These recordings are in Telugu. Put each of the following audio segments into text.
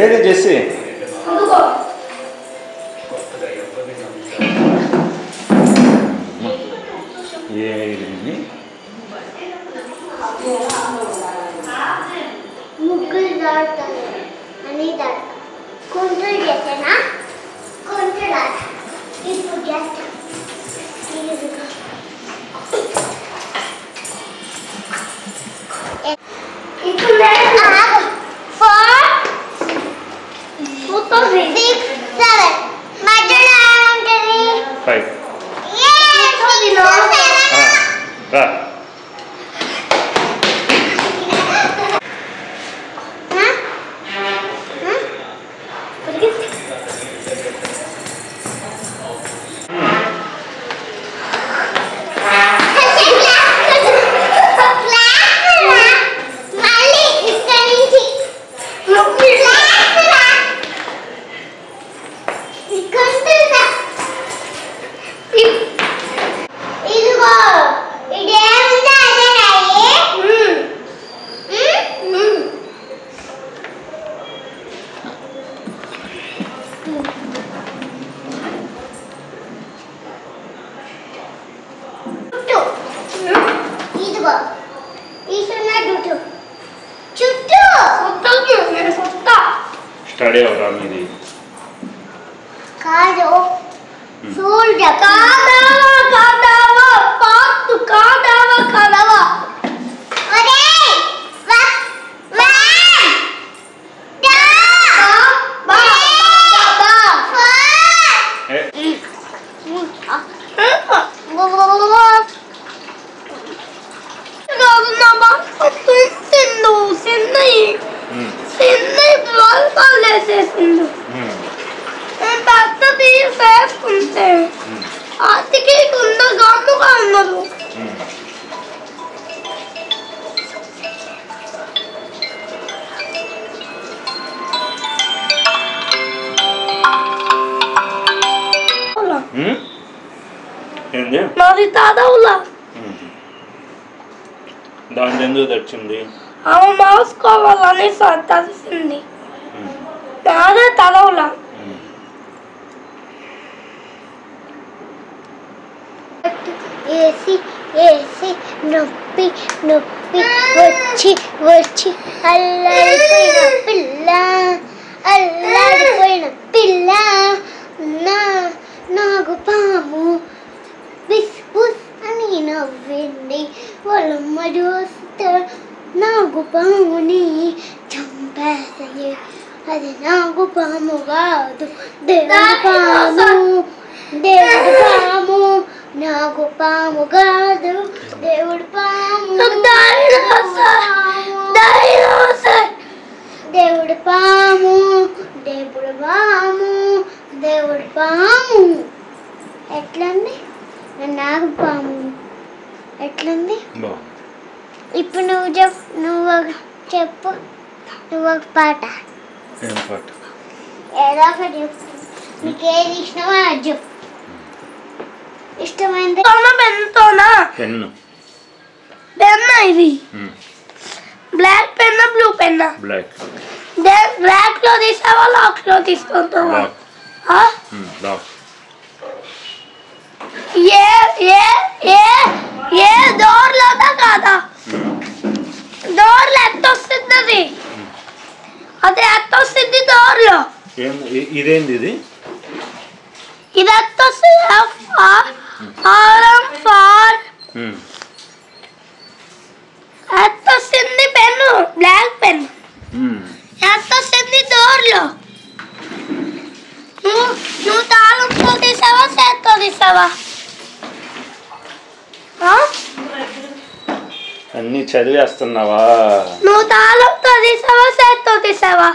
ఏది జెస్సీ ఏది ముగ్గులు దాడతాను అని దాడతా కొంచెం చేసేనా కొంచెం దాడతా ఇప్పుడు చేస్తా ఇప్పుడు 4 6 7 మధ్యలో ఉంటుంది 5 రా స్టడీ అవరా మీది కాదు సూర్య కాదవా కాదవా పాతు కాదవా కాదవా ఒరేయ్ అందుకే కొంత గమ్ముగా ఉన్నారు నాది తాదవులా దాని ఎందుకు తెచ్చింది ఆమె మార్చుకోవాలని తెలిసింది నాదే తలవులా ఏసి ఏసి నొప్పి నొప్పి వచ్చి వచ్చి అల్లాడిపోయిన పిల్ల అల్లాడిపోయిన పిల్ల నాకు పాము విస్ ఉస్ అని నవ్వింది వాళ్ళమ్మ చూస్తే నాకు పాముని చంపేసాయి అది నాకు పాము కాదు దేవుడు పాము దేవుడు పాము నాకు పాము కాదు దేవుడు పాము దేవుడు పాము దేవుడు పాము దేవుడు పాము ఎట్లంది నాకు పాము ఎట్లుంది ఇప్పుడు నువ్వు చెప్పు నువ్వు ఒక పాట ఏదో ఒకటి చెప్పు నీకేది ఇష్టమో అది చెప్పు ఇష్టమైంది పెన్తోనా పెన్ను పెన్నా ఇది బ్లాక్ పెన్నా బ్లూ పెన్నా బ్లాక్ లో తీసావా లాక్ లో తీసుకుంటావా ఏ ఏ ఏ ఏ డోర్లోదా కాదా డోర్లో ఎత్తొస్తుంది అది ఎత్తొస్తుంది డోర్లో ఇదేంది ఇది ఇది ఎత్తొస్తుంది ఫార్ ఎత్తొస్తుంది పెన్ను బ్లాక్ పెన్ ఎత్తొస్తుంది డోర్లో నువ్వు తాళంతో తీసావా చేత్తో తీసావా అన్ని చదివేస్తున్నావా నువ్వు తాళంతో తీసావా చేత్తో తీసావా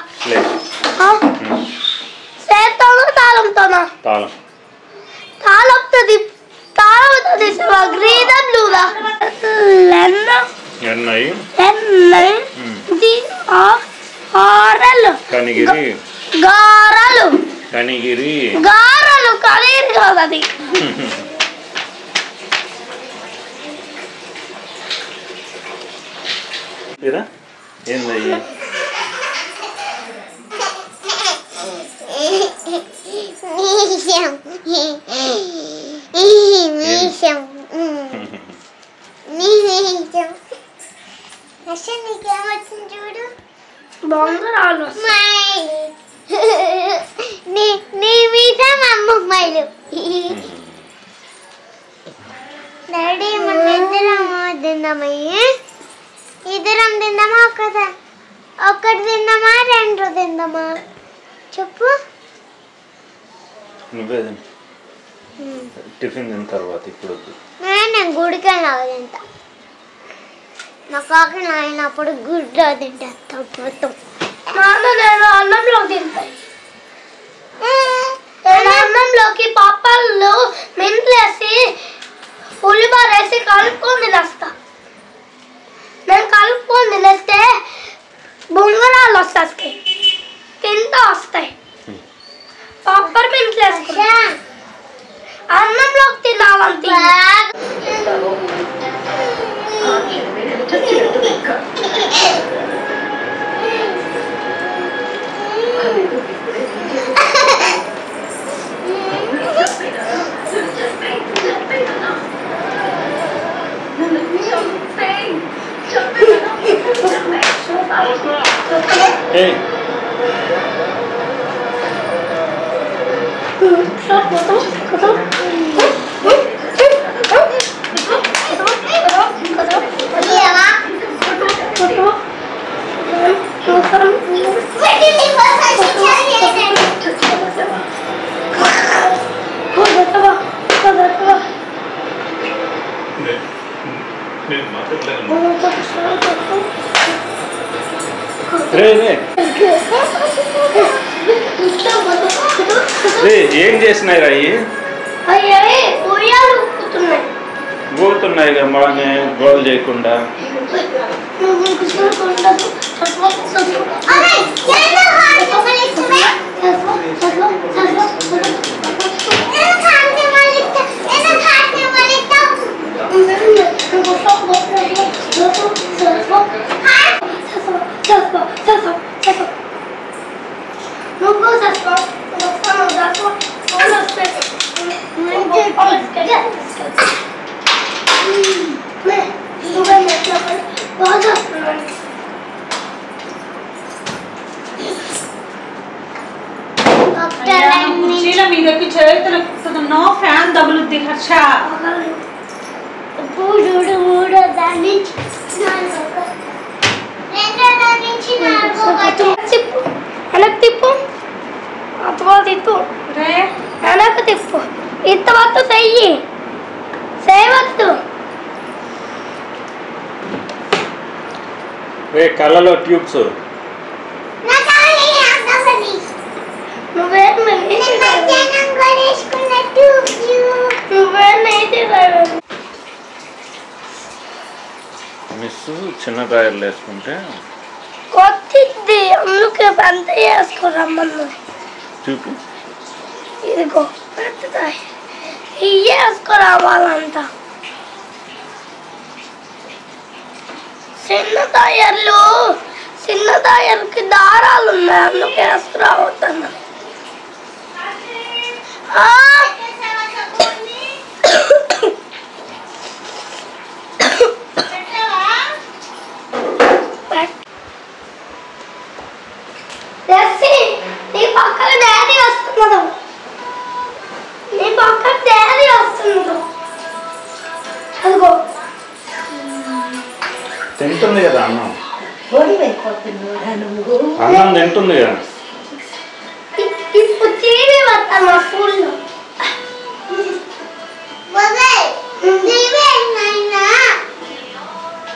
చేత్తోనా తాళంతోనా తాళంతో తీసావా గ్రీనా బ్లూదా కనిగిరి గారలు కనిగిరి గారలు కనిగిరి కాదు అది ఏందయ్యి నీ మీద మా అమ్మమ్మలు డాడీ మన ఇద్దరం తిందామా ఒక్కటి తిందామా రెండు తిందామా చెప్పు నువ్వే టిఫిన్ తిన్న తర్వాత ఇప్పుడు నేను గుడికి తింటా నా కాకి నాయనప్పుడు గుడ్లో తింటా మొత్తం నాన్న నేను అన్నంలో తింటాయి అన్నంలోకి పాపాలు మెంతులేసి ఉల్లిపాయ వేసి కలుపుకొని తినేస్తా నేను కలుపుకొని తినేస్తే బొంగరాలు వస్తాయి కింద వస్తాయి పప్పర్ మెంతులు వేసుకుంటా అన్నంలోకి తినాలంటే ఏం చేసినాయి అయ్యి గోతున్నాయి కదా బాగానే గోల్ చేయకుండా కుర్చీల మీదకి చేతులు ఫ్యాన్ తగులుద్ది హర్ష తిప్పు తిప్పు వెనక్కి తిప్పు ఇంతవద్దు చెయ్యి చేయవద్దు కళ్ళలో ట్యూబ్స్ మిస్ చిన్న టైర్లు వేసుకుంటే కొద్ది అందుకే పెద్ద వేసుకోరమ్మన్నా చూపి ఇదిగో పెద్దదాయి ఇవి వేసుకోరావాలంట చిన్న టైర్కి దారాలు ఉన్నాయి అందుకే వేసుకురావద్దన్నా నీ పక్కన డాడీ వస్తున్నాడు అదిగో తింటుంది కదా అన్నం అన్నం తింటుంది కదా ఇప్పుడు టీవీ వస్తాను మా స్కూల్లో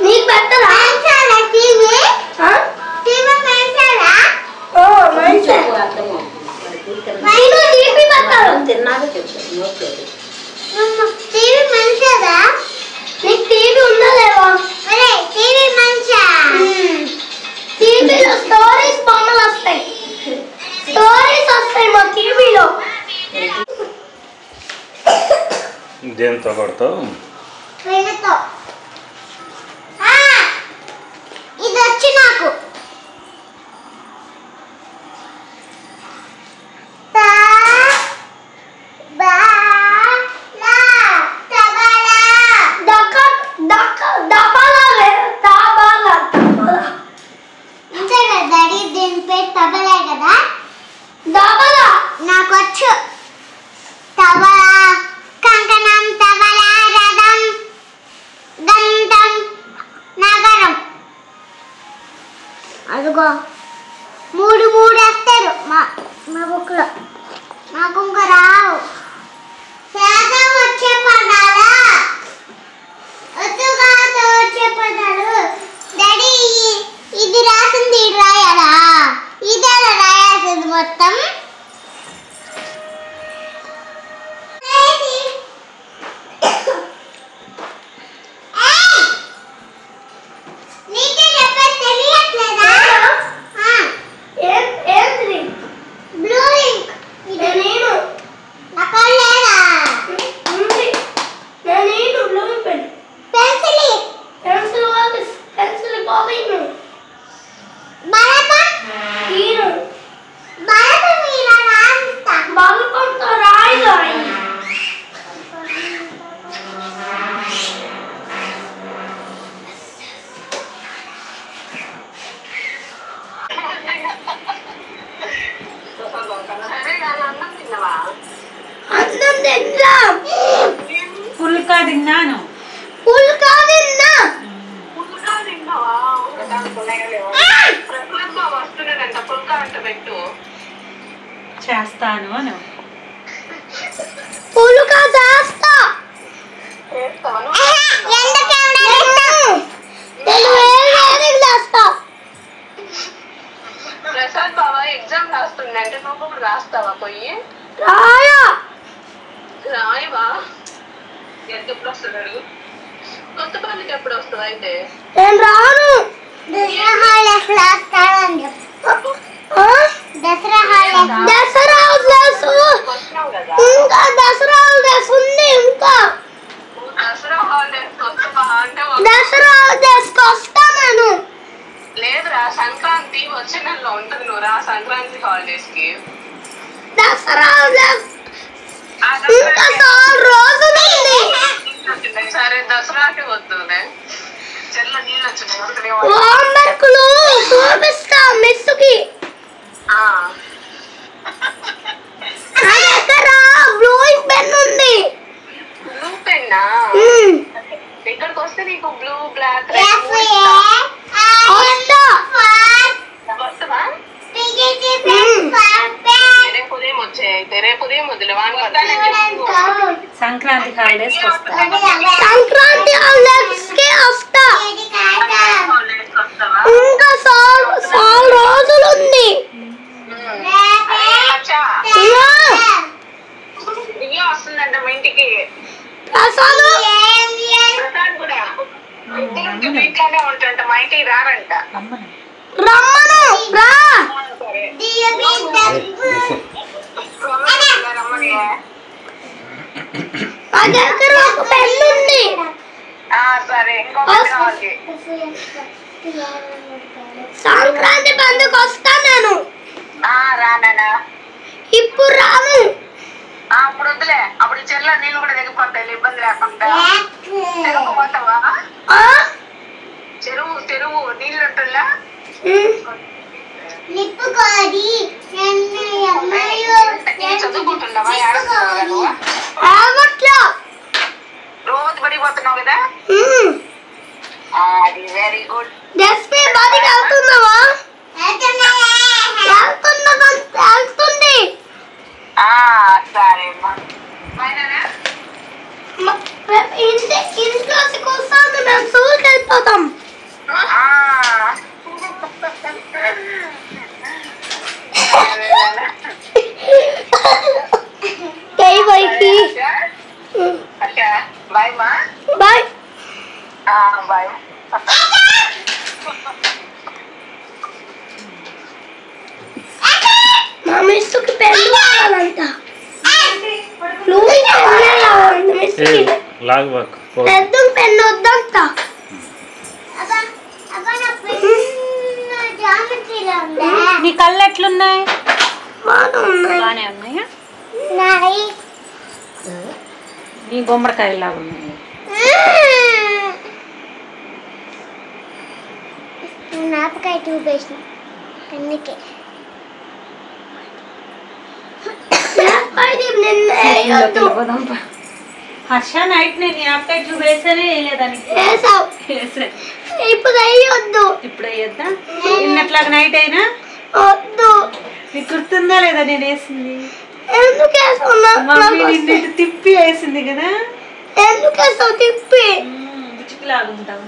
నీకు పెట్టరా టీవీ తిన్నాక చెప్పు టీవీ మంచిదా నీకు టీవీ ఉందా లేవా టీవీ మంచిగా టీవీలో స్టోరీస్ బొమ్మలు వస్తాయి మా టీవీలో దేంతో కొడతావు ఇది వచ్చి నాకు ఇదిగో 3 వేస్తారు మా బుక్లో. నాకు ఇంకా రావు. శాతం వచ్చే పదాలా వచ్చే పదాలు డాడీ ఇది రాసింది ఇది రాయాలా? ఇదే రాయాల్సింది మొత్తం. పుల్కా తిన్నాను. చేస్తాను అను. పుల్కా చేస్తా. ప్రసాద్ బాబా ఎగ్జామ్ రాస్తుండే నువ్వు కూడా రాస్తావా? పోయి రాయవా? ఎప్పుడు వస్తున్నాడు? కొత్త పనికి ఎప్పుడు వస్తుంది? అయితే నేను రాను. దసరా హాలిడేస్ ఉంది. ఇంకా దసరా హాలిడేస్ అంటే దసరా హాలిడేస్ వస్తా నేను. లేదురా, సంక్రాంతి వచ్చే నెలలో ఉంటుంది. నువ్వు రా సంక్రాంతి హాలిడేస్ కి. దసరా హాలిడేస్ ఇంకా 4 రోజులు ఉంది. సరే దసరాకి వద్దులే. చెల్ల నీళ్ళు వచ్చినాయి. హోంవర్క్లు చూపిస్తా మిస్సుకి. నా దగ్గర బ్లూయింగ్ పెన్ ఉంది. బ్లూ పెన్నా? ఇక్కడికి వస్తే నీకు బ్లూ బ్లాక్ రేపు ఉదయం వచ్చాయి. అయితే రేపు ఉదయం వద్దులే. సంక్రాంతి హాలిడేస్ వస్తా. సంక్రాంతి హాలిడేస్ కి వస్తా. ఇంకా 4 రోజులు ఉంది. దివ్య వస్తుందంట మా ఇంటికి. ప్రసాద్ ప్రసాద్ కూడా ఇంట్లోనే ఉంటుంట. మా ఇంటికి రారంట. రమ్మను రా. రమ్మని. నా దగ్గర ఒక పెన్ ఉంది. సరే ఇంకొకటి కావాలి. సంక్రాంతి పండుగ వస్తా నేను. రానా? ఇప్పుడు రాను. అప్పుడు వద్దులే. అప్పుడు చెల్ల నీళ్ళు కూడా దిగిపోతాయి ఇబ్బంది లేకుండా. చెరువు పోతావా? చెరువు నీళ్ళు ఉంటుందా? చదువుకుంటున్నావా? రోజు పడిపోతున్నావు కదా? అది వెరీ గుడ్. బడికి వెళ్తున్నావా? వెళ్తుంది. సరే ఇంట్లోకి వస్తాను. మేము స్కూల్కి వెళ్ళిపోతాం. బాయ్ మా. Bye bye. మా మిస్సుకి పెన్ను కావాలంట. పెద్ద పెన్ను వద్దంట. నీ కళ్ళు ఎట్లున్నాయి? బాగానే ఉన్నాయా? నీ గుమ్మడికాయలాగా ఉన్నాయి. నాపకాయ చూపేసిన అందుకే. హర్ష నైట్ నేను యాప్కాయ చూపేసానే వేయలేదానికి. ఇప్పుడు అయ్యొద్దు. ఇప్పుడు అయ్యొద్దా? నిన్నట్లాగా నైట్ అయినా వద్దు. నీకు గుర్తుందా లేదా నేను వేసింది? ఎందుకు వేస్తున్నా? మమ్మీ నిన్ను ఇటు తిప్పి వేసింది కదా. ఎందుకు వేస్తావు తిప్పి? చిక్కులాగా ఉంటావు.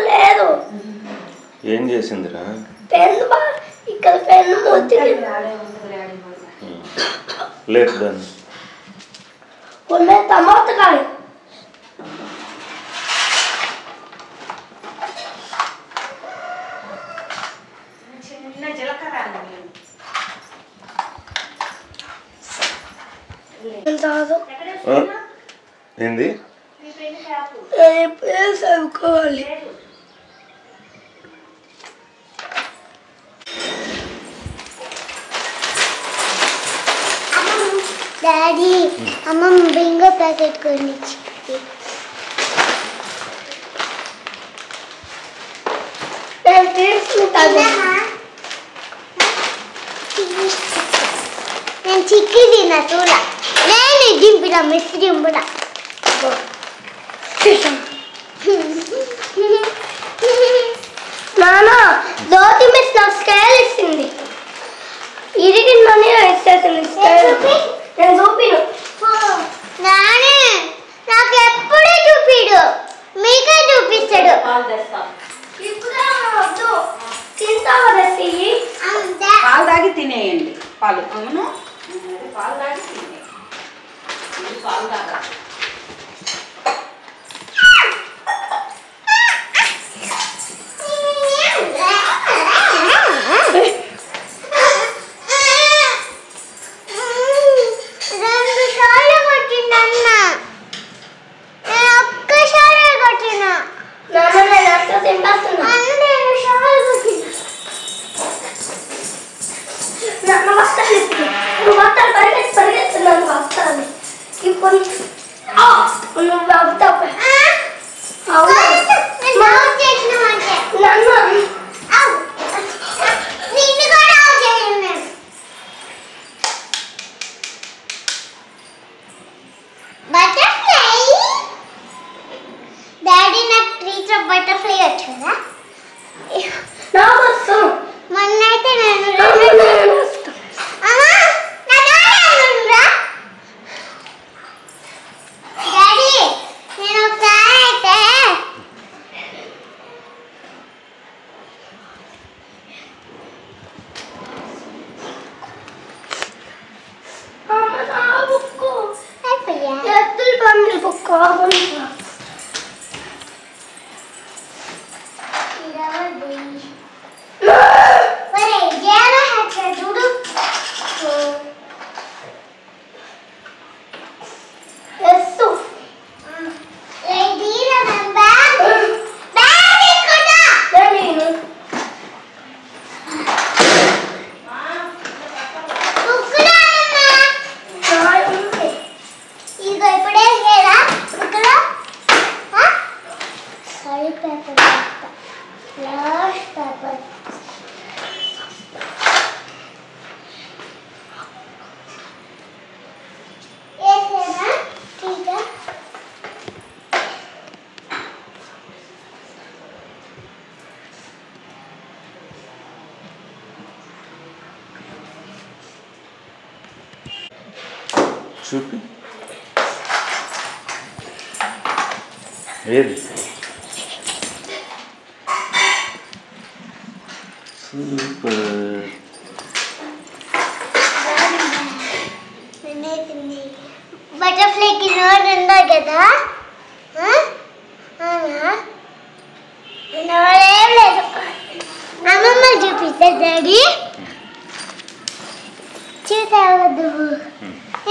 లేదు. ఏం చేసిందిరా? పెన్ను ఇక్కడ పెన్ను మూతి లేదు దాన్ని కొన్ని టమాటకాయలు చిన్న జీలకర్ర ఏంది? చదువుకోవాలి. డాడీ అమ్మ బింగో ప్యాకెట్ కొనిచ్చింది. నేను చిక్కి తిన్నా చూడ. నేను దింపిన మిస్ దింపున. నాన్న దోతి మిస్ నాకు స్కేల్ ఇచ్చింది. ఇరిగిందని ఇచ్చేసింది స్కేల్. నేను చూపిను. నానే నాకు ఎప్పుడూ చూపిడు, మీకే చూపిస్తాడు. పాలు తాగి తినేయండి. పాలు అవును పాలు తాగి తినేయండి. పాలు తాగా బటర్ఫ్లై వచ్చారా? మొన్నైతే నేను డాడీ నేను ఒకసారి అయితే ఎద్దులు పండి బుక్ చూపి. ఏది? సూపర్. బటర్ఫ్లైకి నోరు ఉందా కదా? నోరేం లేదు. అమ్మమ్మ చూపిస్తా డాడీ. చూసావద్దు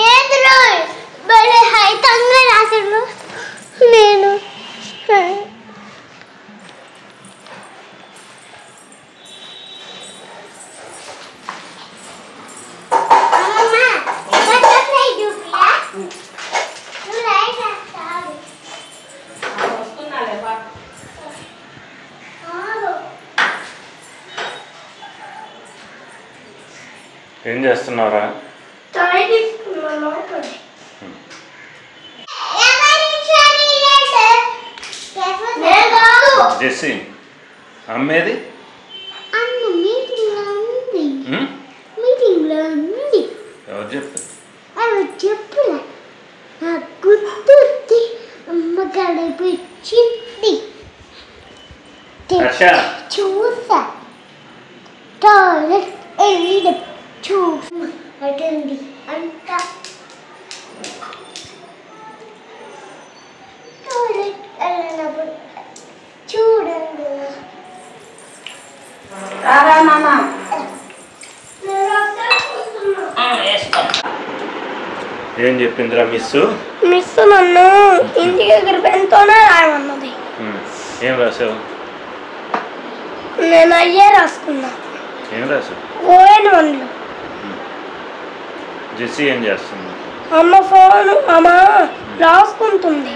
ఏంద్రో భలే హైతంగా రాసాడు. నేను చేస్తున్నావురా? చాయ్ తీసుకున్నాను. జెస్సీ అమ్మేది? ఎవరు చెప్పారు? చెప్పులే గుర్తొచ్చి అమ్మ గడిపించింది. హర్ష చూసా టాయిలెట్ వెళ్ళి చూసి అటండి అంట. టాయిలెట్ వెళ్ళినప్పుడు చూడండి. రారా నాన్న. ఏం చెప్పిందిరా మిస్సు? మిస్ నన్ను ఇంటి దగ్గర పెన్తోనే రాయమన్నది. ఏం రాసావు? నేను అయ్యే రాసుకున్నా. ఏం రాసావు? ఓఎన్1లో. జెస్సీ ఏం చేస్తుంది? అమ్మ ఫోన్ అమ్మ రాసుకుంటుంది.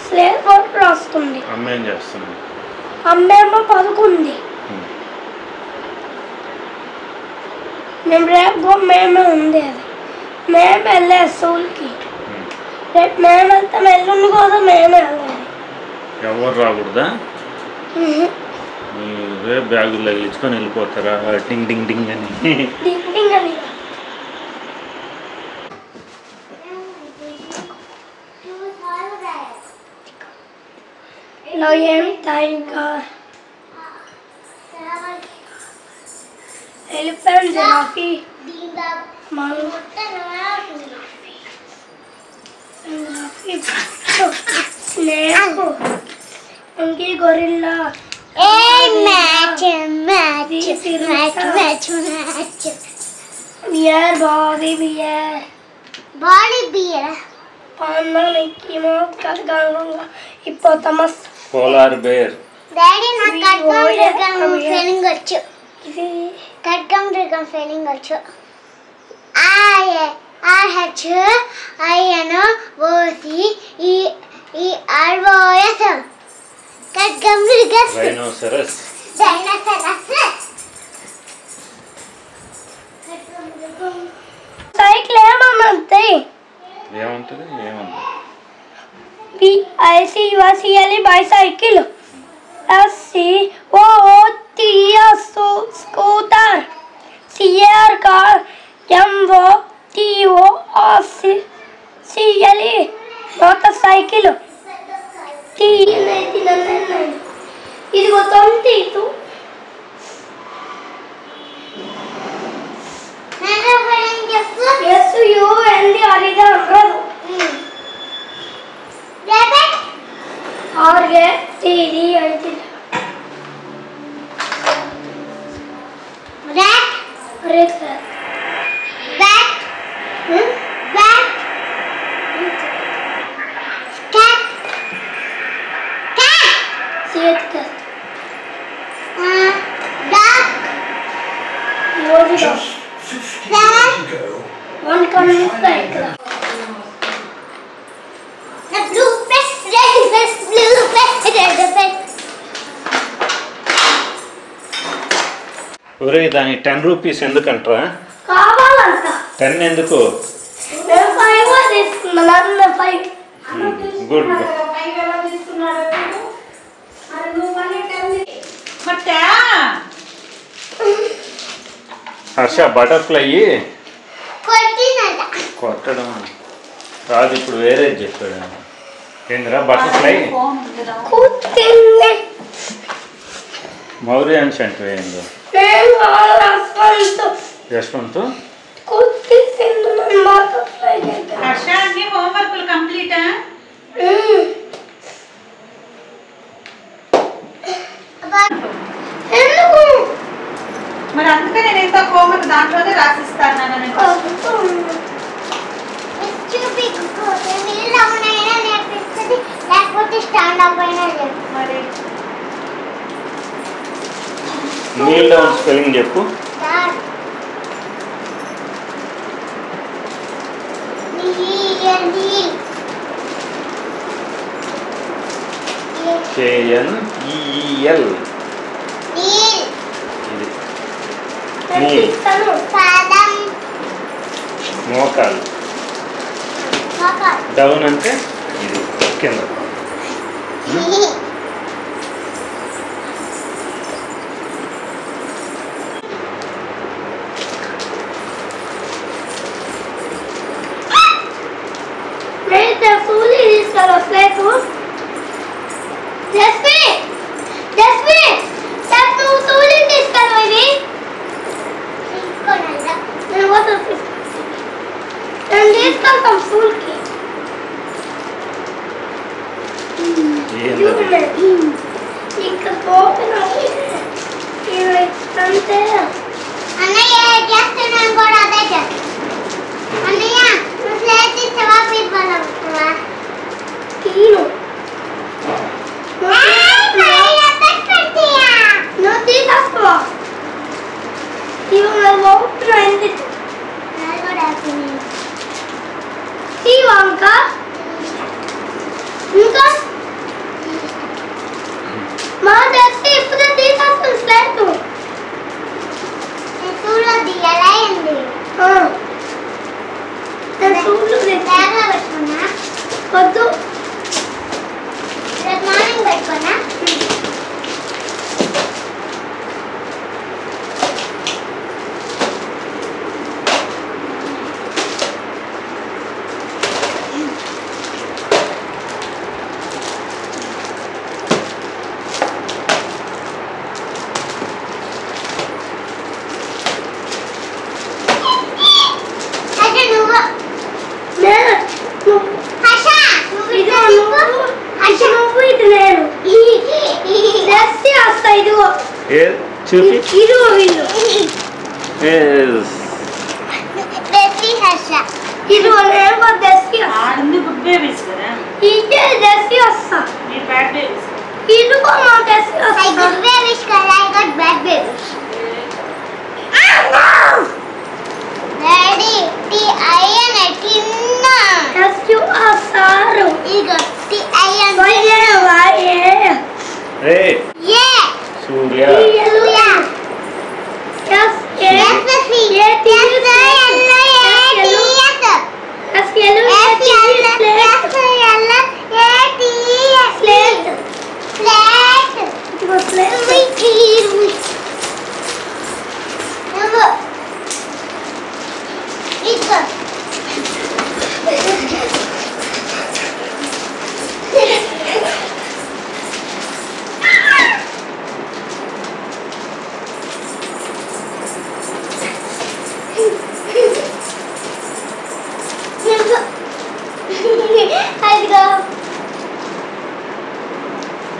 స్లేట్ వర్క్ రాస్తుంది. అమ్మ ఏం చేస్తుంది? అమ్మేమో పడుకుంది. మేము రేపు మేమే ఉంది. అది మేము వెళ్ళే స్కూల్కి. రేపు మేము వెళ్తాం. ఎల్లుండి కోసం మేమే వెళ్ళాలి. ఎవరు రాకూడదా? రేపు బ్యాగులు తగిలించుకొని వెళ్ళిపోతారా టింగ్ టింగ్ టింగ్ అని? డింగ్ అని Lion, tiger, elephant, giraffe, monkey, snake, monkey, gorilla. Bear, body bear. Panda, Mickey Mouse, Kangaroo, hippopotamus. Polar bear. Daddy నాకు ఖడ్గం ఫీలింగ్ వచ్చు. ఖడ్గం ఫీలింగ్ వచ్చు. ఆయను ఓసి ఈ ఆర్వోయస్ ఖడ్గం రైనోసరస్. సైకిల్ ఏమన్నంతే. ఏముంటుంది? ఏముంది? BICUCL bicycle. SCOOT scooter. CR car. MOTORCLE motorcycle. ఇదిగో 22. SUND అడిగా అన్నారు. आगे तेरी आती rat rat bat bat cat cat seat का डक वो भी duck one come cycle the blue fish red fish blue fish red fish. ఒరే దాని 10 రూపీస్ ఎందుకంటారా? కావాలంట. 10 ఎందుకు? నేను 5 తీసుకున్నాను. 5 గుడ్. హర్ష బటర్ఫ్లై కొట్టడం రాదు. ఇప్పుడు వేరే చెప్పాడు. ఏందిరా బటర్ఫ్లై? మౌర్యాన్స్ అంటే ఏందో? యశ్వంత్ హర్ష అన్ని హోంవర్క్లు కంప్లీటా? మరి అందుకే నేను ఎంత హోంవర్క్ దాంట్లోనే రాసిస్తాను. నీల్ డౌన్ స్పెల్లింగ్ చెప్పు. KNEEL. ఇస్తాను మోకాలు. డౌన్ అంటే ఇది కింద. ఇక్కడ పోతున్నా అంతే అన్నయ్య చేస్తున్నాను కూడా అదే చేస్తా అన్నయ్య నువ్వు లేచి చవాపీ పడవుతావా తీను నువ్వు తీసుకో ఇవాళ పోతున్నా ఇంకా ఇంకా మా దర్శి ఇప్పుడు తీసేస్తాను స్లైడ్ చూడు ఎలా అయింది పెట్టుకున్నా వద్దు రేపు మార్నింగ్ పెట్టుకున్నా చూపి సూర్య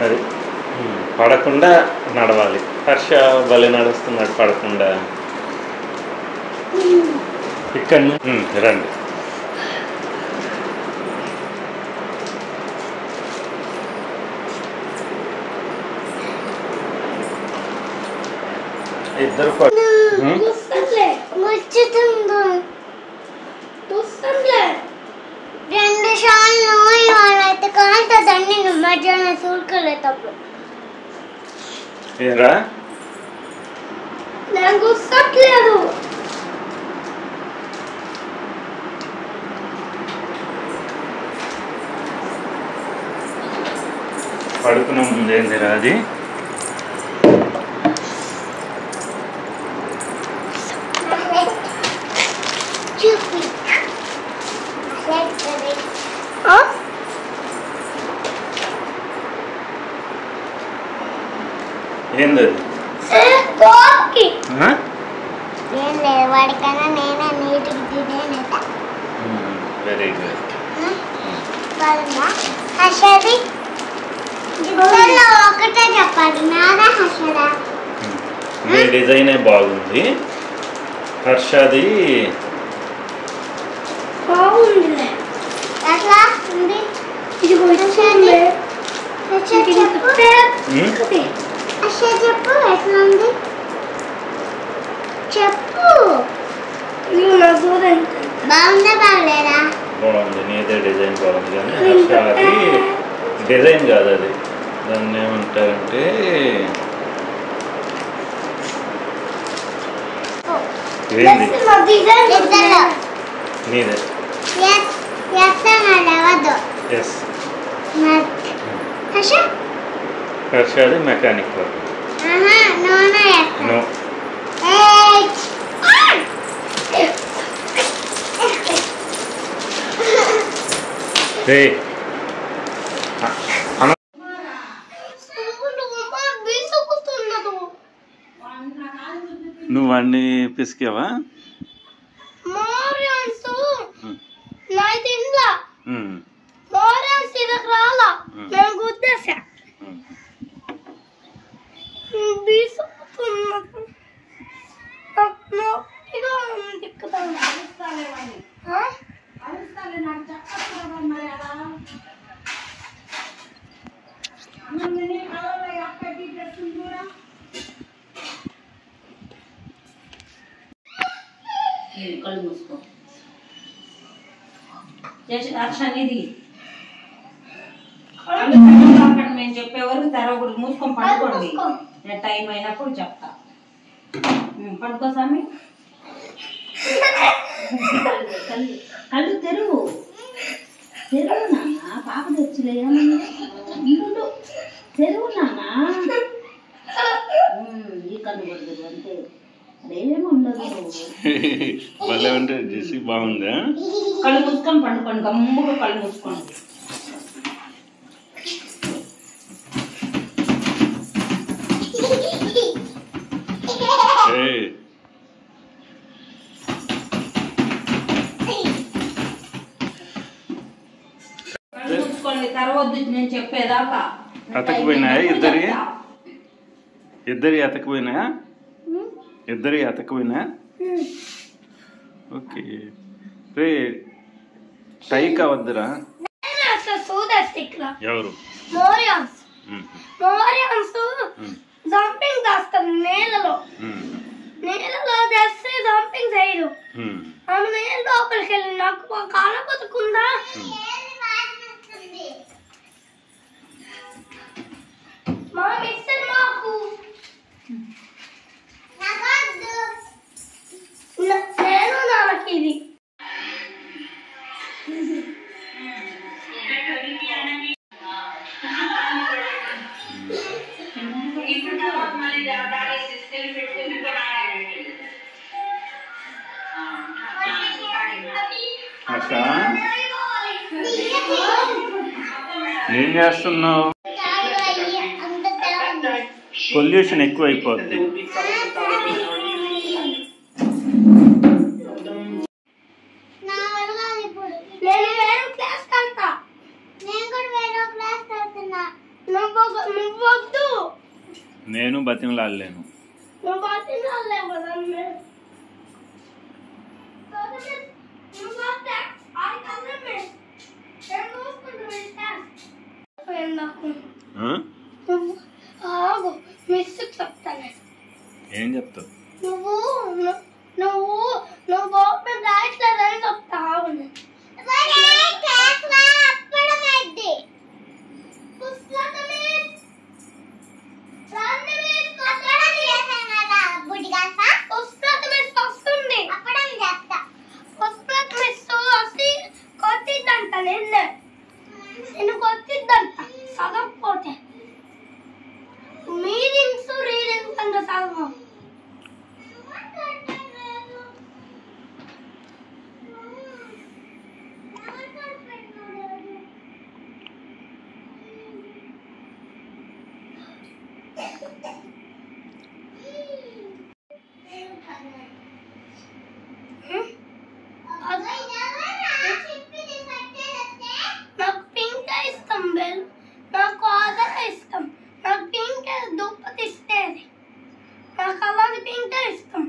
అది పడకుండా నడవాలి. హర్ష భలే నడుస్తున్నాడు పడకుండా. ఇక్కడ రండి. ఇద్దరు రెండు సార్లు ఇవాళైతే కాలుతుందండి మధ్యాహ్నం చూడలేటప్పుడు ఏరా నేను గుర్తట్లేదు. పడుకున్న ముందేందిరా అది? ఏందది? ఏం లేదు, వాడికన్నా నేనే నీటికి తినేట. Very good. హర్షది ఒకటే చెప్పాలి, నాదా హర్షదా? మీ డిజైనే బాగుంది. హర్షది బాగుంది. ఎట్లా ఉంది? ఇది చెప్పు ఎట్లా ఉంది చెప్పు. బాగుందా బాగలేదా? బాగుంది. నీదే డిజైన్ బాగుంది కానీ హర్షది డిజైన్ కాదు అది. దాన్ని ఏమంటారంటే ఏంది డిజైన్ నీదే ఎస్ హర్షది మెకానిక్ వర్క్ నో రే నువ్వు అన్ని పిసికావా కళ్ళు మూసుకో చేసి అక్షనిది మేము చెప్పేవారు తెరవకూడదు మూసుకొని పడుకోండి నేను టైం అయినప్పుడు చెప్తా పడుకో స్వామి కళ్ళు తెరువు తెరువు నాన్న పాప తెచ్చులే ఏమన్నా తెరువు నాన్న ఈ కళ్ళు కొడుతుంది అంతే అదేమో ఉండదు భలే ఉంటే చేసి బాగుందా కళ్ళు మూసుకొని పండుకోండి గమ్ముగా కళ్ళు మూసుకోండి కళ్ళు మూసుకోండి తర్వాత నేను చెప్పేదాకా అతకపోయినాయా ఇద్దరి అతకపోయినాయా ఇద్దరి అతకపోయినా ఓకే రే టై కావద్దురా ఎవరు జంపింగ్ చేస్తారు నేలలో చేస్తే జంపింగ్ చేయదు ఆమె నేను లోపలికి వెళ్ళి నాకు కాల బతుకుందా మా మిస్టర్ మాకు నేను నాకు ఇది ఆశా ఏం చేస్తున్నావు పొల్యూషన్ ఎక్కువ అయిపోద్ది నేను బతిమలాడలేను ఏం చెప్తావు నువ్వు గవర్నమెంట్ రాయట్లేదని చెప్తావు నేను కొట్టిద్దంట చదవకపోతే మీనింగ్స్ రీడింగ్స్ అంత చదవ నాకు పింక్ ఇష్టం బెల్ నాకు ఆదర ఇష్టం నాకు పింక్ దుప్పటి ఇస్తేది నాకు అలాంటి పింక్ ఇష్టం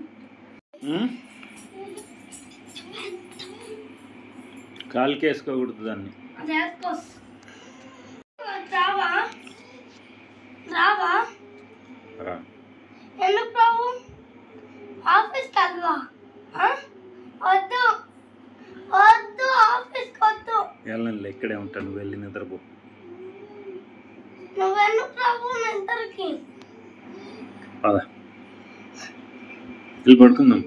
కాలుకి వేసుకోకూడదు దాన్ని రావా ఎందుకు రావు ఆఫీస్కి వెళ్ళవా వద్దు వద్దు ఆఫీస్కి వద్దు వెళ్ళండి ఇక్కడే ఉంటాను నువ్వు వెళ్ళి నిద్రపో నువ్వెందుకు రావు నిద్రకి పద వెళ్ళి పడుకుందాం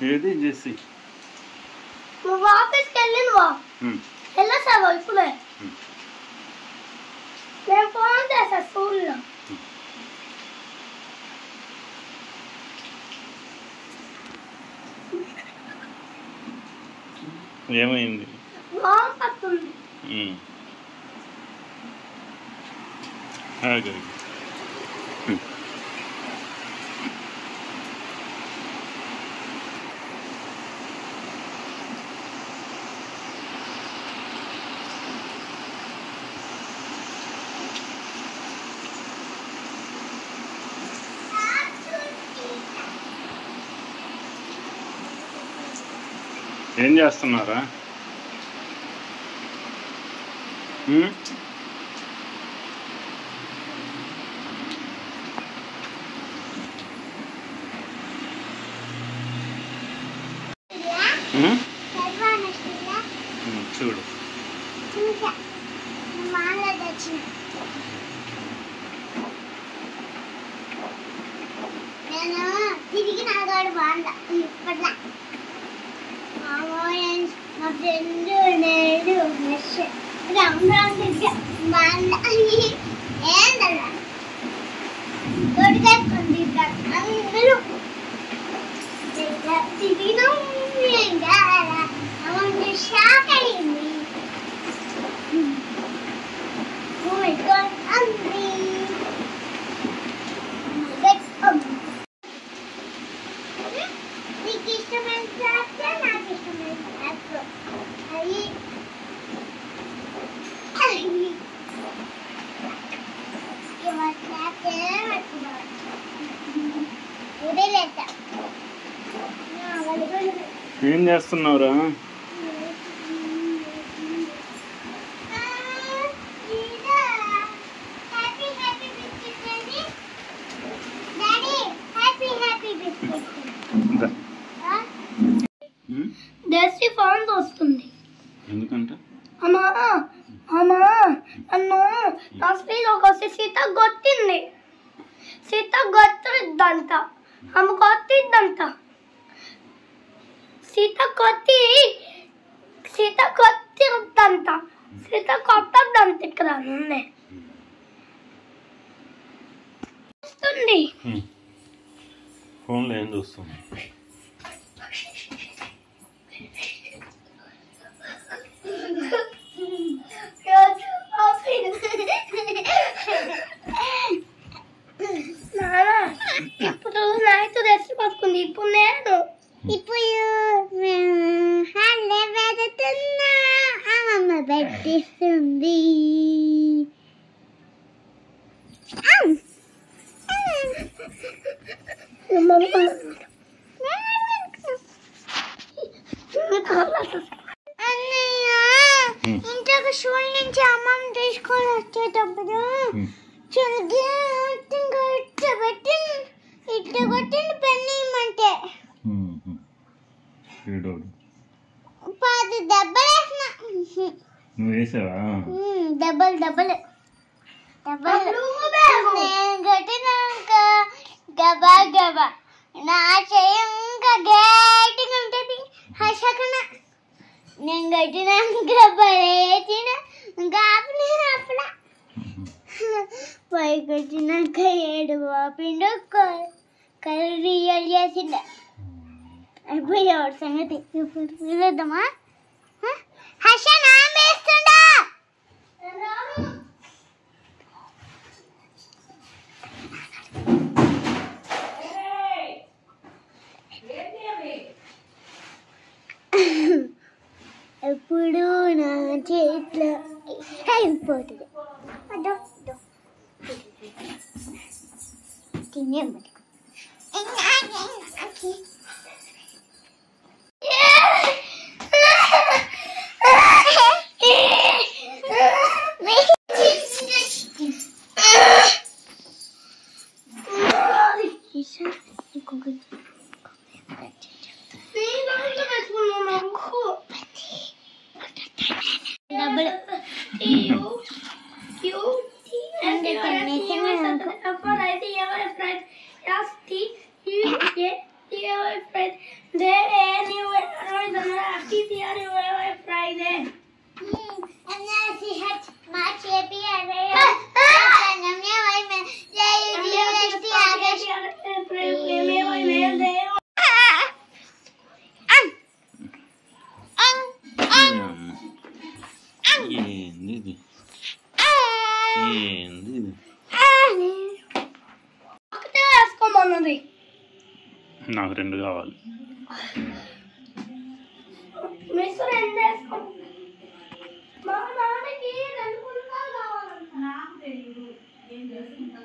ఏది చేసి నువ్వు ఆఫీస్కి వెళ్ళినవా వెళ్ళేసావా ఇప్పుడే నేను ఫోన్ చేసా స్కూల్లో ఏమైంది లోన్ పడుతుంది ఏం చేస్తున్నారా చూడు నేను తిరిగి నాగాడు బాగుందా ఇప్పట్లా మా ఫ్రెండ్ నేను రౌండ్ రౌండ్ బాగుందా ఏంటల్లా తోడుకేసుకుంది అందరూ తిరిగినాం షాక్ అయింది నీకు ఇష్టమైన ఫ్లాట్స్ నాకు ఇష్టమైన ఫ్లాట్స్ అవి వదిలేస్తా ఏం చేస్తున్నావురా దేశీ ఫోన్ వస్తుంది ఎందుకంటే అమ్మా అమ్మా నన్ను నా స్త్రీలోకి వస్తే సీత కొట్టింది సీత కొట్టిద్దంట ఆమె కొట్టిద్దంట సీత కొట్టిద్దంట సీత కొట్టద్దంట ఇక్కడ నుండి వస్తుంది ఫోన్లో ఏం చూస్తుంది ఇప్పుడు నైట్ రెస్ట్ పట్టుకుంది ఇప్పుడు నేను పెడుతున్నా అమ్మమ్మ పెట్టిస్తుంది ఇంకొక స్కూల్ నుంచి అమ్మమ్మ తీసుకొని వచ్చేటప్పుడు ఇట్లా కొట్టింది పెన్ను ఇమ్మంటే 10 దెబ్బలు వేసిన నువ్వు వేసావా దెబ్బలు నేను కొట్టినాక గబా గబా నా చెయ్యి ఇంకా గట్టిగా ఉంటుంది హసకన నేను కొట్టినాక పడేసిన ఇంకా ఆపలా పైకి వచ్చినాక 7 వాపిండు కర్రీయల్ చేసిండ అయిపోయాడు సంగతి ఇప్పుడు చూద్దామా హర్ష నామేస్తుండా ఎప్పుడు నా చేతిలో అయిపోతుంది తినే నాకు 2 కావాలి. మిస్టర్ ఎంత వేసుకో మా నాన్నకి 2 పుల్కాలు కావాలంట. నాకు తెలియదు ఏం చేసుకుంటా.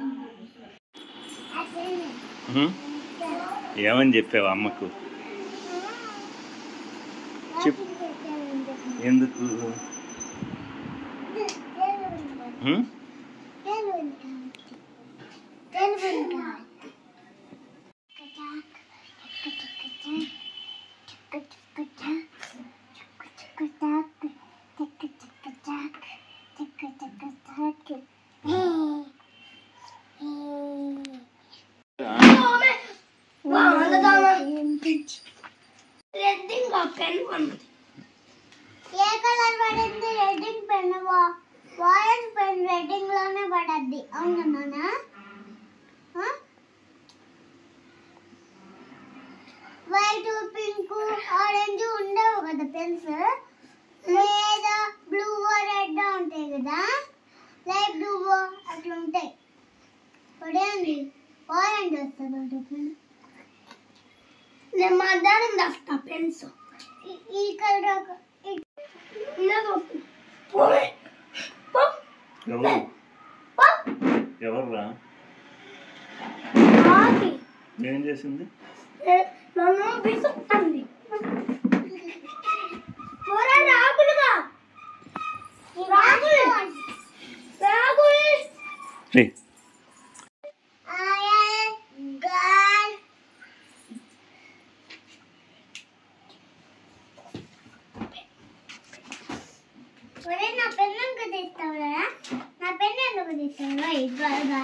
ఏమని చెప్పావు అమ్మకు? చెప్పు. ఎందుకు? ఏ కలర్ పడింది? రెడ్డింగ్ పెన్. వాయిస్ పెన్ రెడ్డింగ్ లోనే పడద్ది. అవునా? వైట్, పింక్, ఆరెంజ్ ఉండవు కదా పెన్స్. లేదా బ్లూ రెడ్ ఉంటాయి కదా, లైట్ బ్లూ అట్లా ఉంటాయి. పడేయండి. ఆరెంజ్ వస్తుంది. నేను మధ్యాహ్నం దస్తా పెన్స్. ఈ కలర్ ఎవర్రా? ఏం చేసింది? నన్ను విసుకుతుంది. రాగులుగా రాగులు నా పెన్ను ఎందుకు తీస్తావురా? నా పెన్ను ఎందుకు తీస్తావురా? ఇవ్వగా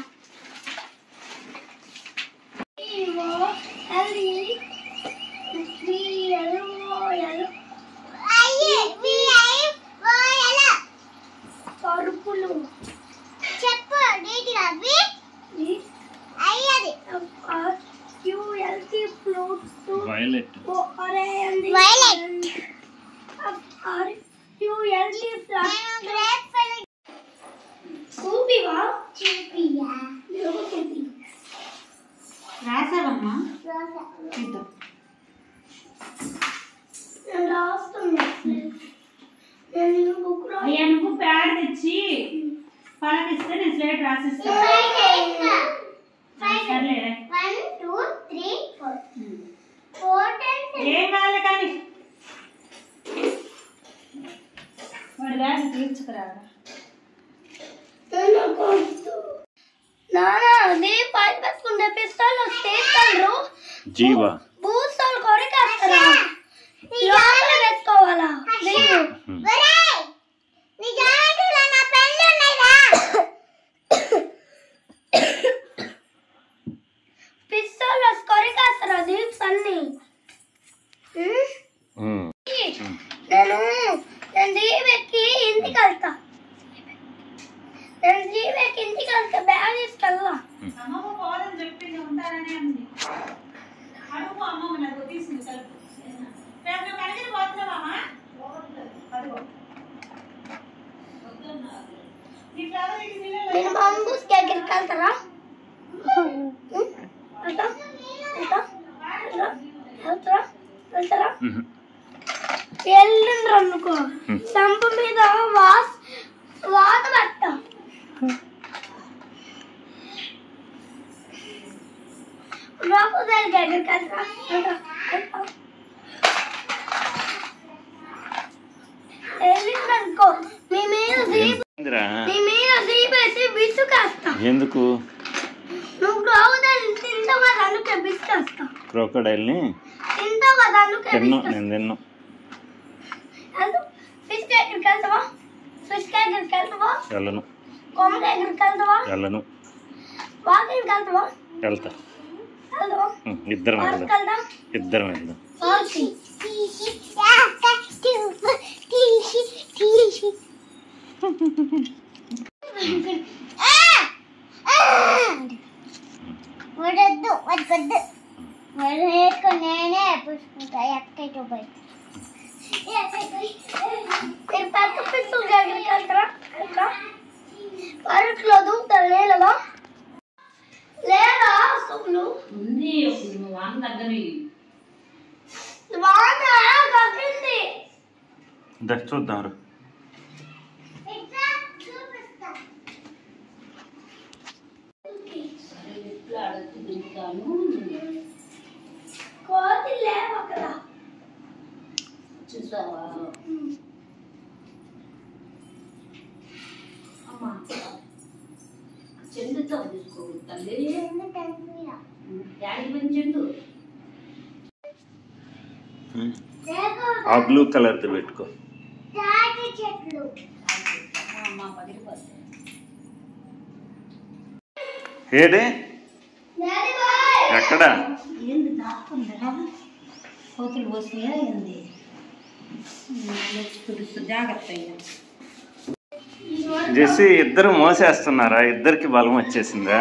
పరుపులు చెప్పు నీటిగా అవి అయ్యది యుఎల్సి ఫ్లూట్స్ వైలెట్ వైలెట్ యుఎల్సి ఫ్లూట్స్ చూపివా చూపియా రాసావమ్మా? నేను రాస్తున్నా. అయ్యా నువ్వు ప్యాడ్ తెచ్చి పలకిస్తే నేను స్లేట్ రాసిస్తాను. సర్లేరా? 1 2 3 4 ఏం కావాలి కానీ వాడి బ్యాగ్ తీర్చుకురారా. నానా అది పైకి పెట్టుకుంటే పిస్తాలు తీస్తారు. జీవా బూస్తాలు కొరికేస్తారా? లోపల పెట్టుకోవాలా? పిస్తాలు కొరికేస్తారా దీప్స్ అన్ని? నేను దీపెక్కి ఇంటికి వెళ్తా. బ్యాగ్ తీసుకెళ్ళా. అమ్మమ్మ పోదని చెప్పింది, ఉంటారనే ఉంది. అడుగు అమ్మమ్మ నాకు తీసింది కలుపు. రేపు నువ్వు కడిగిన పోతున్నావా? అడుగు నీ ఫ్లవర్ ఇంటి నీళ్ళు నేను మంగూస్ దగ్గరికి వెళ్తారా? వెళ్తారా? వెళ్ళండి అనుకో సంపు మీద వాత పట్ట. దగ్గరికి వెళ్తారా? వెళ్ళింది అనుకో మీ మీద దీపేసి బిసుకేస్తా. ఎందుకు? నువ్వు క్రోకడైల్ తింటావు కదా అందుకే బిసుకేస్తా. క్రోకడైల్ని తింటావు కదా అందుకే నేను తిన్ను. ఫిష్ దగ్గరికి వెళ్తావా? వెళ్ళను. కొమ్మ దగ్గరికి వెళ్తావా? వెళ్ళను. వాకింగ్కి వెళ్తావా? వెళ్తా. ఇద్దరం వెళ్దాం. నేనే పుష్పుతా ఎక్కడికి పోయి పెద్ద పిస్తులు దగ్గరికి వెళ్తారా? పార్కులో దూకుతారు నీళ్ళలో. లేదా అసలు ఉంది వాన దగ్గర వాన తగ్గింది. చూద్దాం. కోతి లేవు అక్కడ చూసావా అమ్మా చెండుతో తీసుకోవాలి తల్లి డాడీ మంచి చెండు ఆ బ్లూ కలర్ది పెట్టుకో. చెట్లు అమ్మా పగిలిపోతుంది ఏడే ఎక్కడ ఏంది దాక్కుందా కోతులు పోసినాయా ఏంది తుడుస్తూ జాగ్రత్త అయ్యా జెస్సీ ఇద్దరు మోసేస్తున్నారా? ఇద్దరికి బలం వచ్చేసిందా?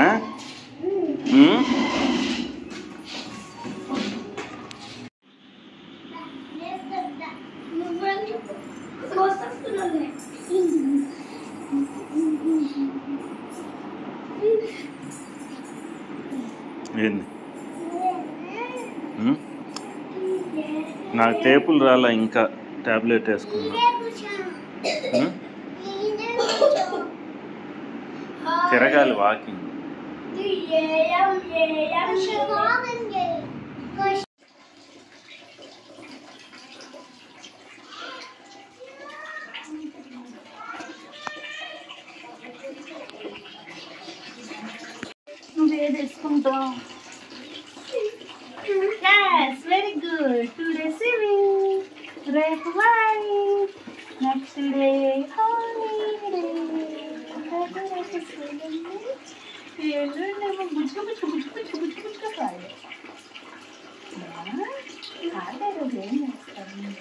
ఏంది నాకు టేపులు రాలా, ఇంకా టాబ్లెట్ వేసుకున్నా. తిరగాలి walking. నువ్వేదేసుకుంటావు? Yes, very good. Today swimming, red white. Next day holiday. ఏళ్ళేమో బుచ్చుకు కాదు. కాదే రోజు ఏం చేస్తాను?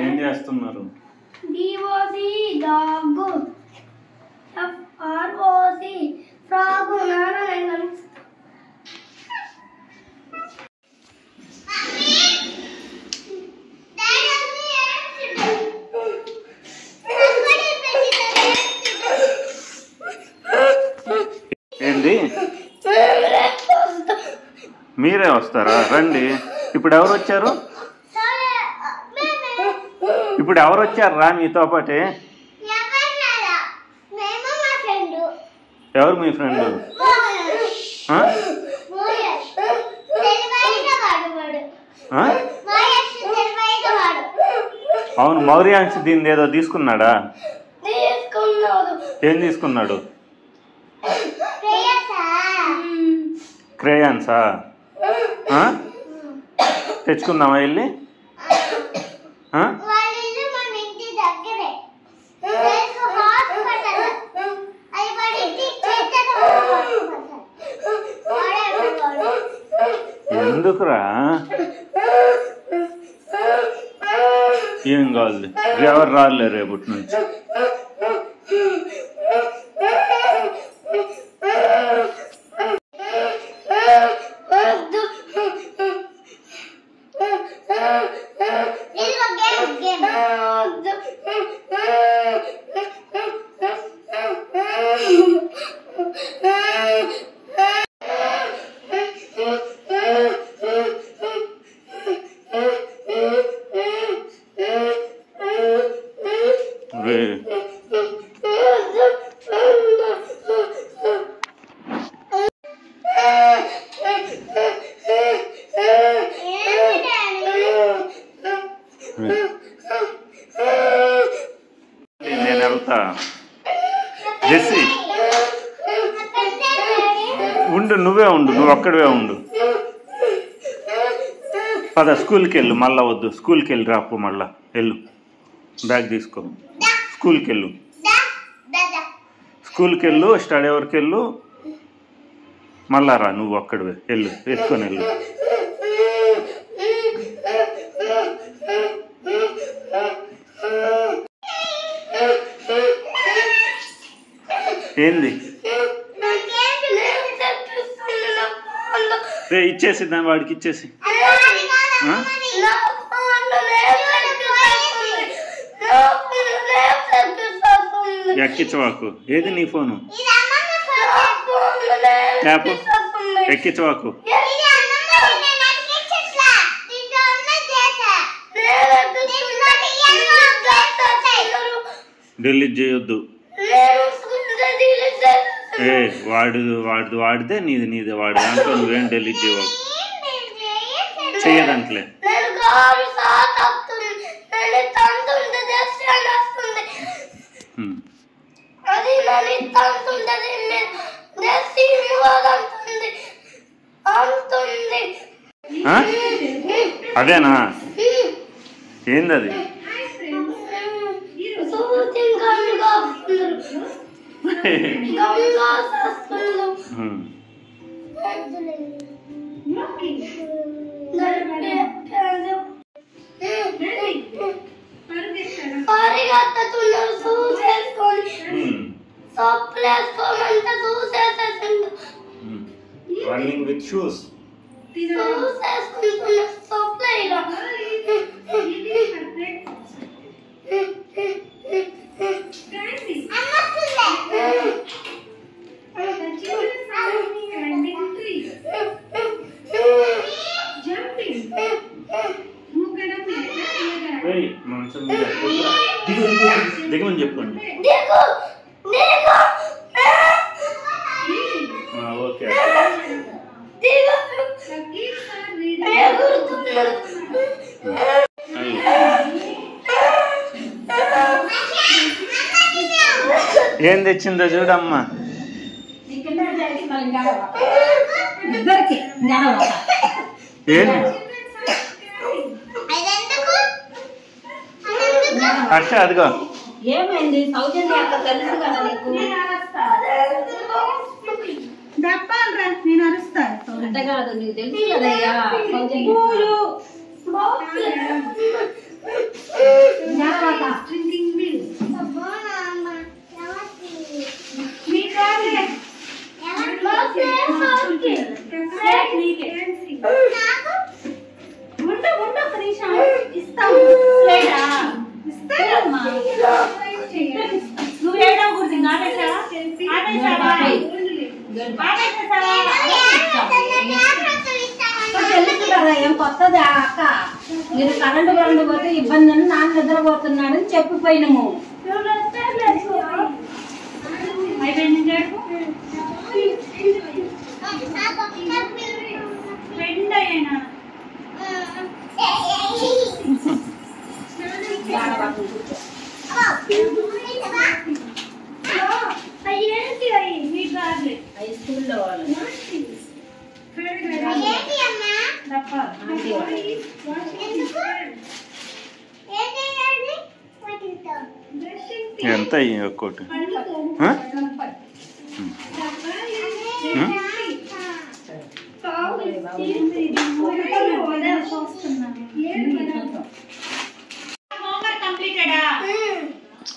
ఏం చేస్తున్నారు? ఏంది? మీరే వస్తారా? రండి. ఇప్పుడు ఎవరు వచ్చారు? ఇప్పుడు ఎవరు వచ్చారు రా మీతో పాటే? ఎవరు మీ ఫ్రెండ్? అవును, మౌర్యాంశ్ దీన్ని ఏదో తీసుకున్నాడా? ఏం తీసుకున్నాడు? క్రేయాన్సా? తెచ్చుకుందామా వెళ్ళి? ఎందుకురా? ఏం కావాలి? ఎవరు రాలే రేపటి నుంచి. నేను వెళ్తా. జెస్సీ ఉండు, నువ్వే ఉండు, నువ్వు ఒక్కడివే ఉండు. పద స్కూల్కి వెళ్ళు, మళ్ళా వద్దు. స్కూల్కి వెళ్ళి రాపు, మళ్ళా వెళ్ళు, బ్యాగ్ తీసుకో. స్కూల్కి వెళ్ళు, స్కూల్కి వెళ్ళు, స్టడీ అవర్కి వెళ్ళు, మళ్ళా రా. నువ్వు అక్కడివే వెళ్ళు, ఎత్తుకొని వెళ్ళు. ఏంది ఇచ్చేసి దాని వాడికి ఇచ్చేసి. ఎక్కించవాకు. ఏది నీ ఫోను? ట్యాప్ ఎక్కించవాకు. డిలీట్ చేయొద్దు. వాడితే నీది వాడి దాంట్లో నువ్వేం డిలీట్ చేయవు. చెయ్యదంట్లే. అదేనా? ఏందది? Running with shoes. దిగమని చెప్పండి. ఓకే. ఏం తెచ్చిందో చూడమ్మా. హర్ష అదిగో. ఏమైంది? సౌజన్య అక్క తెలుసు కదా నీకు. నేను అరుస్తాను. అంట కాదు, నీకు తెలుసు కదయ్యా సౌజన్య. నువ్వు ఏడవకూడదు. తెలుసు కదా ఏం కొత్తది అక్క. మీరు కరెంటు పోతే ఇబ్బంది అని నాన్న నిద్రపోతున్నాడని చెప్పిపోయినాము. స్కూల్లో వాళ్ళు ఎంత అయ్యి ఒక్కోటి?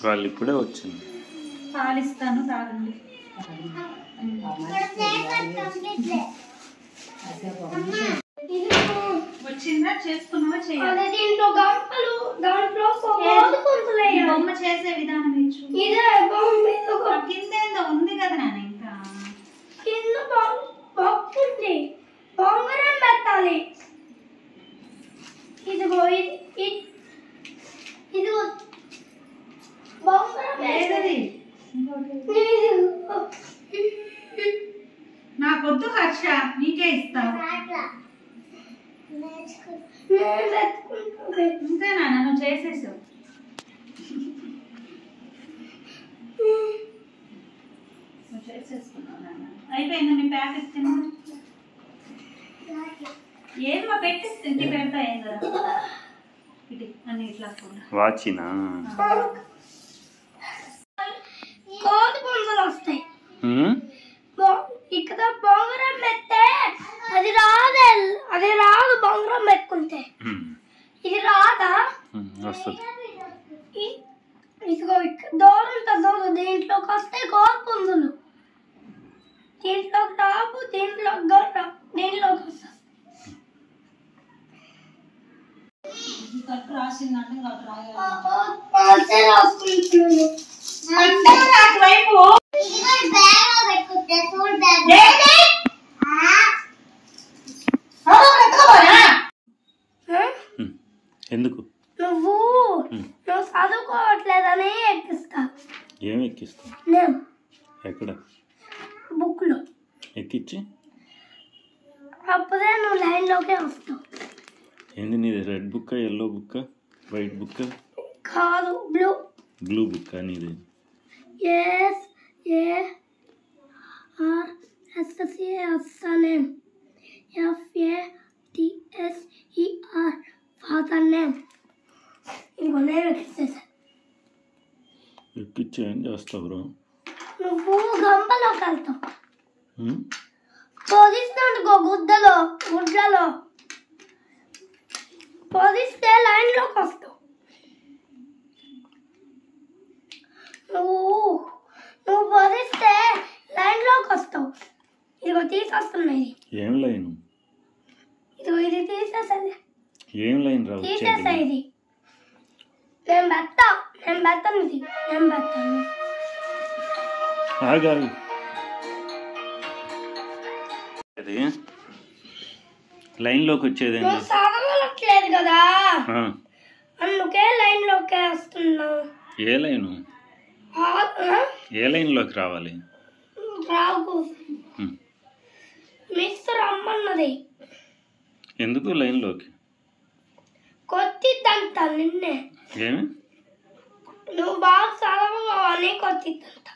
వాళ్ళు ఇప్పుడే వచ్చింది. పాలిస్తాను, తాగండి. వచ్చిందా? చేసుకున్నావా? చేయాలి. దీంట్లో గంపలు, దాంట్లో బొమ్మ చేసే విధానం ఇచ్చు. ఇదే బొమ్మ కింద ఏందో ఉంది కదా నాన్న. ఇంకా కింద బాక్స్ ఉంది, బొంగరం పెట్టాలి. ఇదిగో ఇదిగో బొంగరం లేదది. నాకొద్దు హర్ష, నీకే ఇస్తావు. అంతేనా? నన్ను చేసేసావు. చేసేసుకున్నావు నాన్న. అయిపోయింది. మీ ప్యాకెట్ తిన్నా. ఏమో పెట్టిస్తే ఇంటి పెడతా ఏం కదా ఇటు అన్ని ఇట్లా వాచినా కోతి పుంజులు వస్తాయి ఇక్కడ బొంగరం పెడితే అది రాదు బొంగరం పెట్టుకుంటే ఇది రాదా వస్తుంది ఇదిగో దూరం చూడు దీంట్లోకి వస్తే కోతి పుంజులు దీంట్లోకి రావు దీంట్లోకి వస్తాయి రాసిందంటే ఎందుకు నువ్వు చదువుకోవట్లేదని ఎక్కిస్తా. ఏమి ఎక్కిస్తా? నేను ఎక్కడ? బుక్ లో ఎక్కించి అప్పుడే నువ్వు లైన్లోకే వస్తావు. ఏంది నీది? Red book, yellow book, white book? కాదు, బ్లూ. బ్లూ బుక్ నీది? Name FATSER father name. ఇంకో నేమ్ ఎక్కిచ్చేసా. ఎక్కిచ్చి ఏం చేస్తావు బ్రో? నువ్వు గంపలోకి వెళ్తావు. పొదిస్తానుకో గుడ్లలో పొదిస్తే లైన్లోకి వస్తావు. నువ్వు పొదిస్తే లైన్లోకి వస్తావు. ఇదిగో తీసేస్తున్నాయి. ఏం లైన్? ఇదిగో ఇది తీసేసేది. ఏం లైన్ రావు? తీసేసా. ఇది నేను పెడతాను. ఇది నేను పెడతాను. ఆగాలి. అది లైన్లోకి వచ్చేది నువ్వు చదవట్లేదు కదా, అందుకే లైన్లోకి వస్తున్నావు. ఏ లైను? ఏ లైన్లోకి రావాలి? రావు. మిస్ రమ్మన్నది. ఎందుకు లైన్లోకి? కొట్టిద్దంట నిన్నే. ఏమి? నువ్వు బాగా చదవని కొట్టిద్దంట.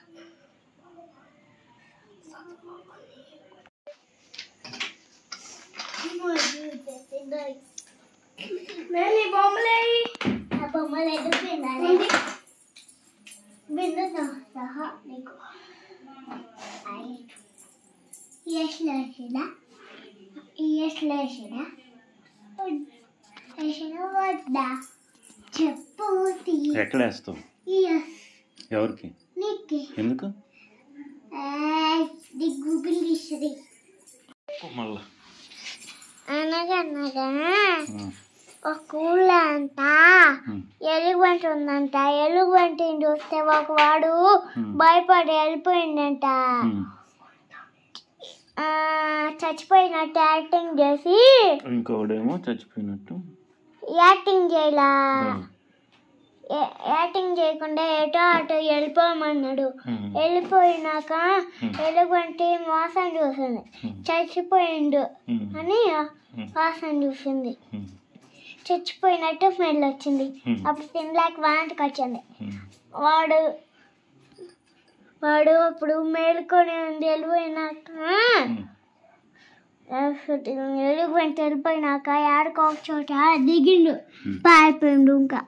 నేను ఈ బొమ్మలేయి సహా నీకు చెప్పు. ఎక్కడ వేస్తావు? ఎవరికి? ఎందుకు? Google history. మళ్ళా అనగనగా ఒక ఊళ్ళో అంతా ఎలుగుబంటి ఉందంట. ఎలుగుబంటిని చూస్తే ఒకవాడు భయపడి వెళ్ళిపోయిందంట. చచ్చిపోయినట్టు యాక్టింగ్ చేసి, ఇంకోడేమో చచ్చిపోయినట్టు యాక్టింగ్ చేయలా. యాక్టింగ్ చేయకుండా ఎటో అటు వెళ్ళిపోమన్నాడు. వెళ్ళిపోయినాక ఎలుగుబంటి మోసం చూసింది. చచ్చిపోయిండు అని మోసం చూసింది. చచ్చిపోయినట్టు స్మెల్ వచ్చింది. అప్పుడు తినలేక వాంతికి వచ్చింది. వాడు అప్పుడు మేలుకొని ఉంది. ఎలుగుబంటి వెళ్ళిపోయినాక ఆడుకో ఒక చోట దిగిండు, పారిపోయిండు. ఇంకా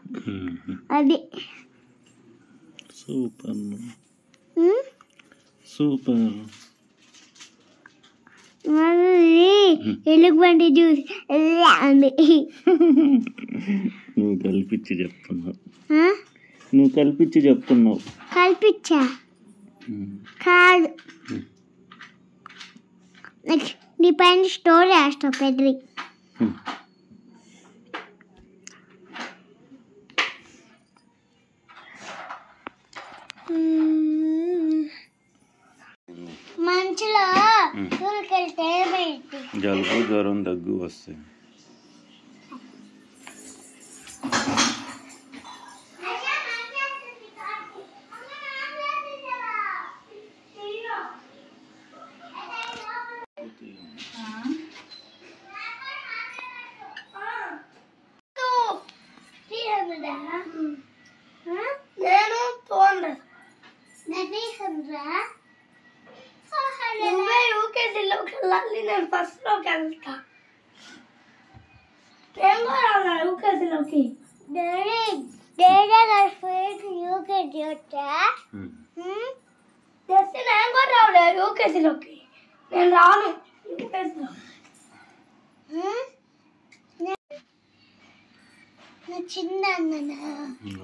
అది సూపర్ సూపర్. ఎలుగుబంటి చూసి అంది. నువ్వు కల్పించి చెప్తున్నావు. కల్పించా కాదు, నీ పైన స్టోరీ వేస్తావు పెద్దది. మంచులో ఊరికెళ్తే జలుబు, జ్వరం, దగ్గు వస్తాయి. నేను 200. నువ్వే యూకేజీలోకి వెళ్ళాలి, నేను ఫస్ట్లోకి వెళ్తా. జస్ట్ నేను కూడా రావలేదు యూకేజీలోకి. నేను రాను యూకేజీలో. చిన్న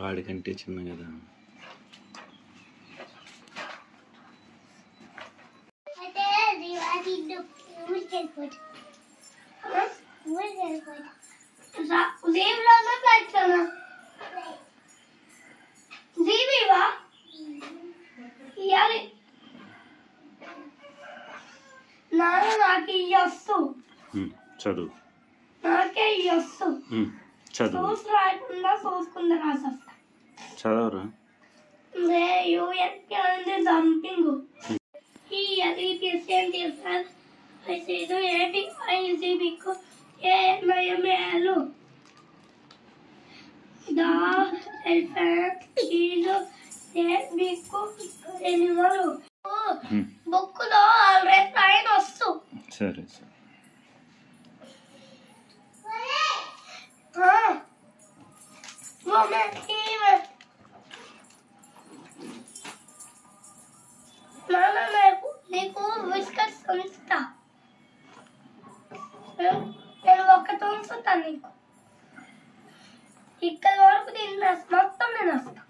వాడికంటే చిన్న కదా. నాన్న నాకు ఇయ్యొస్తు చదువు. నాకే ఇయ్యొస్తు. చదువు. చూసి రాయకుండా చూసుకుందా రాసేస్తా. చదవరా. జంపింగ్ బుక్ లో ఆల్రెడీ రాయని వస్తు. సరే సరే. నీకు బిస్కెట్స్ ఉంచుతా. నేను ఒక్కటి ఉంచుతా నీకు. ఇక్కడ వరకు తిన్నా మొత్తం నేను వస్తా.